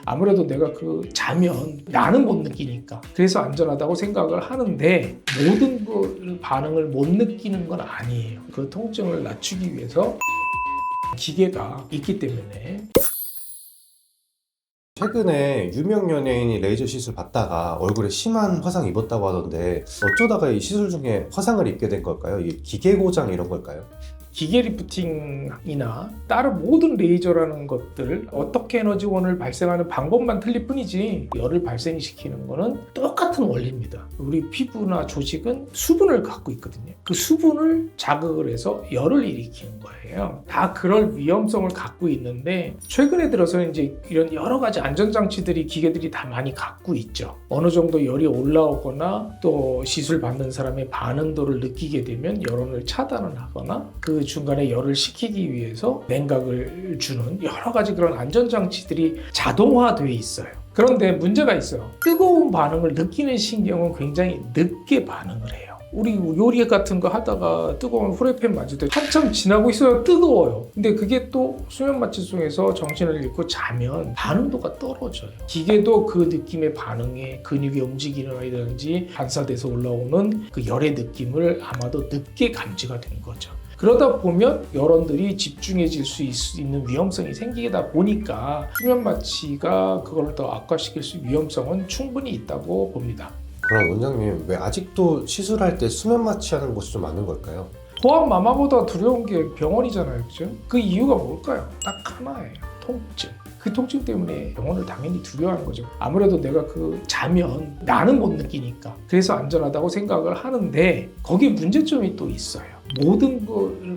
아무래도 내가 자면 나는 못 느끼니까 그래서 안전하다고 생각을 하는데 모든 반응을 못 느끼는 건 아니에요. 그 통증을 낮추기 위해서 기계가 있기 때문에. 최근에 유명 연예인이 레이저 시술 받다가 얼굴에 심한 화상 입었다고 하던데 어쩌다가 이 시술 중에 화상을 입게 된 걸까요? 이 기계 고장 이런 걸까요? 기계 리프팅이나 다른 모든 레이저라는 것들 어떻게 에너지원을 발생하는 방법만 틀릴 뿐이지 열을 발생시키는 거는 똑같은 원리입니다. 우리 피부나 조직은 수분을 갖고 있거든요. 그 수분을 자극을 해서 열을 일으키는 거예요. 다 그럴 위험성을 갖고 있는데 최근에 들어서는 이제 이런 여러 가지 안전장치들이 기계들이 다 많이 갖고 있죠. 어느 정도 열이 올라오거나 또 시술 받는 사람의 반응도를 느끼게 되면 열원을 차단을 하거나 그 중간에 열을 식히기 위해서 냉각을 주는 여러 가지 그런 안전장치들이 자동화되어 있어요. 그런데 문제가 있어요. 뜨거운 반응을 느끼는 신경은 굉장히 늦게 반응을 해요. 우리 요리 같은 거 하다가 뜨거운 후라이팬 만질 때 한참 지나고 있어야 뜨거워요. 근데 그게 또 수면 마취 속에서 정신을 잃고 자면 반응도가 떨어져요. 기계도 그 느낌의 반응에 근육의 움직임이라든지 반사돼서 올라오는 그 열의 느낌을 아마도 늦게 감지가 된 거죠. 그러다 보면 여론들이 집중해질 수 있는 위험성이 생기다 보니까 수면 마취가 그걸 더 악화시킬 수 있는 위험성은 충분히 있다고 봅니다. 그럼 원장님 왜 아직도 시술할 때 수면 마취하는 곳이 좀 많은 걸까요? 보안 마마보다 두려운 게 병원이잖아요, 그죠? 그 이유가 뭘까요? 딱 하나예요. 통증. 그 통증 때문에 병원을 당연히 두려워하는 거죠. 아무래도 내가 자면 나는 못 느끼니까 그래서 안전하다고 생각을 하는데 거기에 문제점이 또 있어요. 모든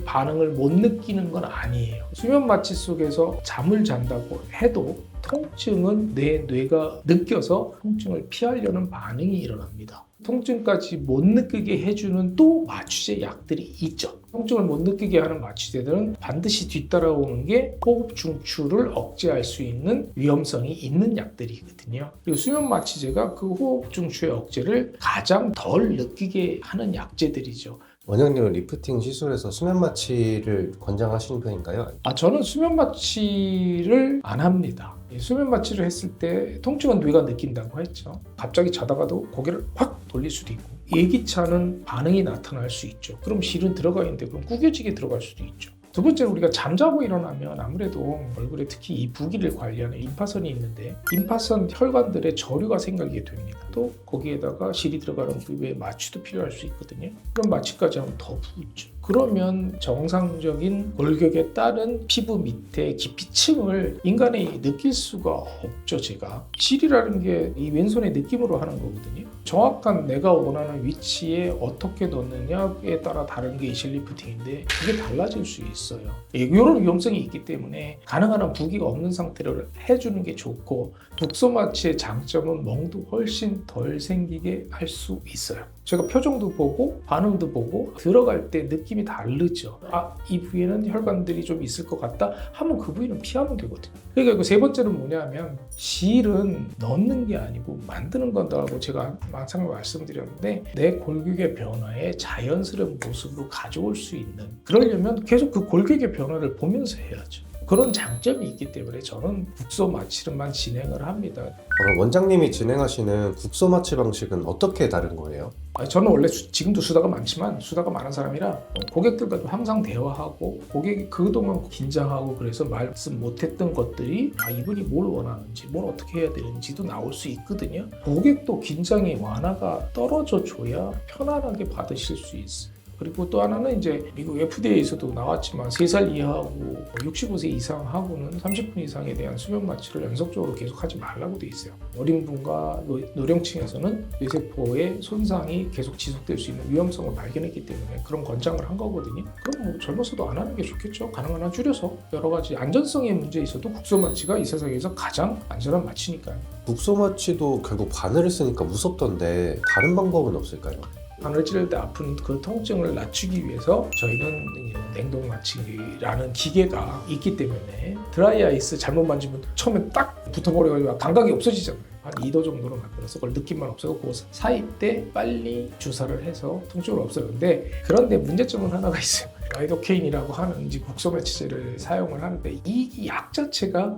반응을 못 느끼는 건 아니에요. 수면 마취 속에서 잠을 잔다고 해도 통증은 내 뇌가 느껴서 통증을 피하려는 반응이 일어납니다. 통증까지 못 느끼게 해주는 또 마취제 약들이 있죠. 통증을 못 느끼게 하는 마취제들은 반드시 뒤따라오는 게 호흡 중추를 억제할 수 있는 위험성이 있는 약들이거든요. 그리고 수면 마취제가 그 호흡 중추의 억제를 가장 덜 느끼게 하는 약제들이죠. 원장님은 리프팅 시술에서 수면 마취를 권장하시는 편인가요? 저는 수면 마취를 안 합니다. 수면 마취를 했을 때 통증은 뇌가 느낀다고 했죠. 갑자기 자다가도 고개를 확 돌릴 수도 있고 예기치 않은 반응이 나타날 수 있죠. 그럼 실은 들어가 있는데 그럼 구겨지게 들어갈 수도 있죠. 두 번째로 우리가 잠자고 일어나면 아무래도 얼굴에 특히 이 부기를 관리하는 림파선이 있는데 림파선 혈관들의 저류가 생기게 됩니다. 또 거기에다가 실이 들어가는 부위에 마취도 필요할 수 있거든요. 그럼 마취까지 하면 더 부죠. 그러면 정상적인 골격에 따른 피부 밑에 깊이층을 인간이 느낄 수가 없죠. 제가 실이라는 게 이 왼손의 느낌으로 하는 거거든요. 정확한 내가 원하는 위치에 어떻게 놓느냐에 따라 다른 게 이 실리프팅인데 그게 달라질 수 있어요. 이런 위험성이 있기 때문에 가능한 한 부기가 없는 상태로 해주는 게 좋고 독소 마취의 장점은 멍도 훨씬 덜 생기게 할 수 있어요. 제가 표정도 보고 반응도 보고 들어갈 때 느낌이 다르죠. 이 부위에는 혈관들이 좀 있을 것 같다 하면 그 부위는 피하면 되거든요. 그러니까 세 번째는 뭐냐면 실은 넣는 게 아니고 만드는 건다고 제가 항상 말씀드렸는데 내 골격의 변화에 자연스러운 모습으로 가져올 수 있는 그러려면 계속 그 골격의 변화를 보면서 해야죠. 그런 장점이 있기 때문에 저는 국소 마취를만 진행을 합니다. 원장님이 진행하시는 국소 마취 방식은 어떻게 다른 거예요? 저는 원래 지금도 수다가 많지만 수다가 많은 사람이라 고객들과도 항상 대화하고 고객이 그동안 긴장하고 그래서 말씀 못했던 것들이 이분이 뭘 원하는지 뭘 어떻게 해야 되는지도 나올 수 있거든요. 고객도 긴장이 완화가 떨어져 줘야 편안하게 받으실 수 있어요. 그리고 또 하나는 이제 미국 FDA에서도 나왔지만 3살 이하하고 65세 이상하고는 30분 이상에 대한 수면 마취를 연속적으로 계속 하지 말라고 돼 있어요. 어린 분과 노령층에서는 뇌세포의 손상이 계속 지속될 수 있는 위험성을 발견했기 때문에 그런 권장을 한 거거든요. 그럼 젊어서도 안 하는 게 좋겠죠. 가능한 한 줄여서 여러 가지 안전성의 문제에 있어도 국소 마취가 이 세상에서 가장 안전한 마취니까요. 국소 마취도 결국 바늘을 쓰니까 무섭던데 다른 방법은 없을까요? 바늘 찌를 때 아픈 그 통증을 낮추기 위해서 저희는 냉동 마취라는 기계가 있기 때문에 드라이 아이스 잘못 만지면 처음에 딱 붙어버려가지고 감각이 없어지잖아요. 한 2도 정도로 만들어서 그걸 느낌만 없애고 그 사이 때 빨리 주사를 해서 통증을 없애는데 그런데 문제점은 하나가 있어요. 라이도케인이라고 하는 국소 마취제를 사용을 하는데 이 약 자체가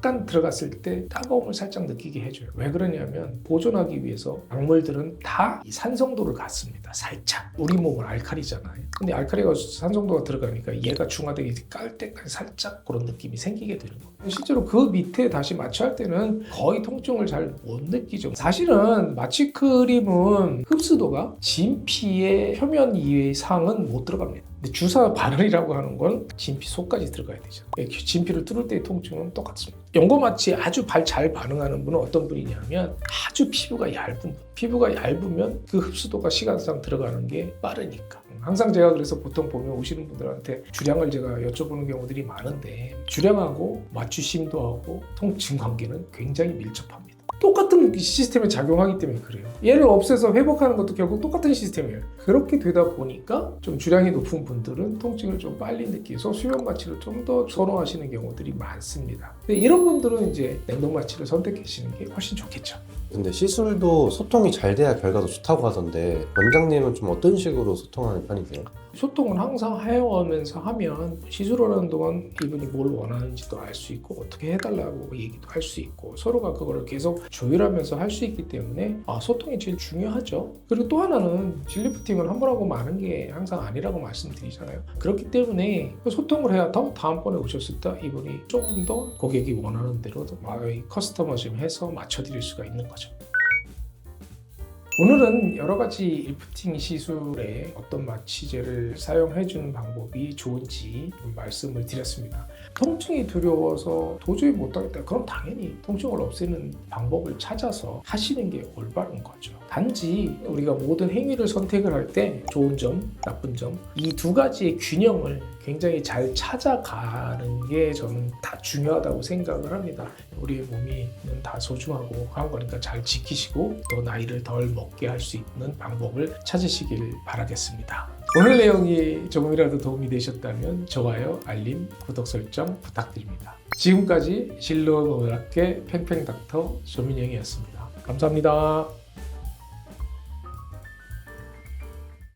약간 들어갔을 때 따가움을 살짝 느끼게 해줘요. 왜 그러냐면 보존하기 위해서 약물들은 다 이 산성도를 갖습니다. 살짝. 우리 몸은 알칼리잖아요. 근데 알칼리가 산성도가 들어가니까 얘가 중화되게 깔 때까지 살짝 그런 느낌이 생기게 되는 거예요. 실제로 그 밑에 다시 마취할 때는 거의 통증을 잘 못 느끼죠. 사실은 마취 크림은 흡수도가 진피의 표면 이상은 못 들어갑니다. 근데 주사 바늘이라고 하는 건 진피 속까지 들어가야 되죠. 진피를 뚫을 때의 통증은 똑같습니다. 연고 마취에 아주 잘 반응하는 분은 어떤 분이냐면 아주 피부가 얇은 분. 피부가 얇으면 그 흡수도가 시간상 들어가는 게 빠르니까. 항상 제가 그래서 보통 보면 오시는 분들한테 주량을 제가 여쭤보는 경우들이 많은데 주량하고 마취 심도하고 통증 관계는 굉장히 밀접합니다. 똑같은 시스템에 작용하기 때문에 그래요. 얘를 없애서 회복하는 것도 결국 똑같은 시스템이에요. 그렇게 되다 보니까 좀 주량이 높은 분들은 통증을 좀 빨리 느끼서 수면 마취를 좀 더 선호하시는 경우들이 많습니다. 근데 이런 분들은 이제 냉동 마취를 선택하시는 게 훨씬 좋겠죠. 근데 시술도 소통이 잘 돼야 결과도 좋다고 하던데 원장님은 좀 어떤 식으로 소통하는 편이세요? 소통은 항상 해오면서 하면 시술하는 동안 이분이 뭘 원하는지도 알 수 있고 어떻게 해달라고 얘기도 할 수 있고 서로가 그거를 계속 조율하면서 할 수 있기 때문에 소통이 제일 중요하죠. 그리고 또 하나는 진리프팅을 한 번 하고 마는 게 항상 아니라고 말씀드리잖아요. 그렇기 때문에 소통을 해야 다음번에 오셨을 때 이분이 조금 더 고객이 원하는 대로 커스터마이징 해서 맞춰드릴 수가 있는 거죠. 오늘은 여러 가지 리프팅 시술에 어떤 마취제를 사용해 주는 방법이 좋은지 말씀을 드렸습니다. 통증이 두려워서 도저히 못하겠다. 그럼 당연히 통증을 없애는 방법을 찾아서 하시는 게 올바른 거죠. 단지 우리가 모든 행위를 선택을 할 때 좋은 점, 나쁜 점 이 두 가지의 균형을 굉장히 잘 찾아가는 게 저는 다 중요하다고 생각을 합니다. 우리의 몸이 다 소중하고 한 거니까 잘 지키시고 또 나이를 덜 먹게 할 수 있는 방법을 찾으시길 바라겠습니다. 오늘 내용이 조금이라도 도움이 되셨다면 좋아요, 알림, 구독 설정 부탁드립니다. 지금까지 진로의학계 팽팽닥터 조민영이었습니다. 감사합니다.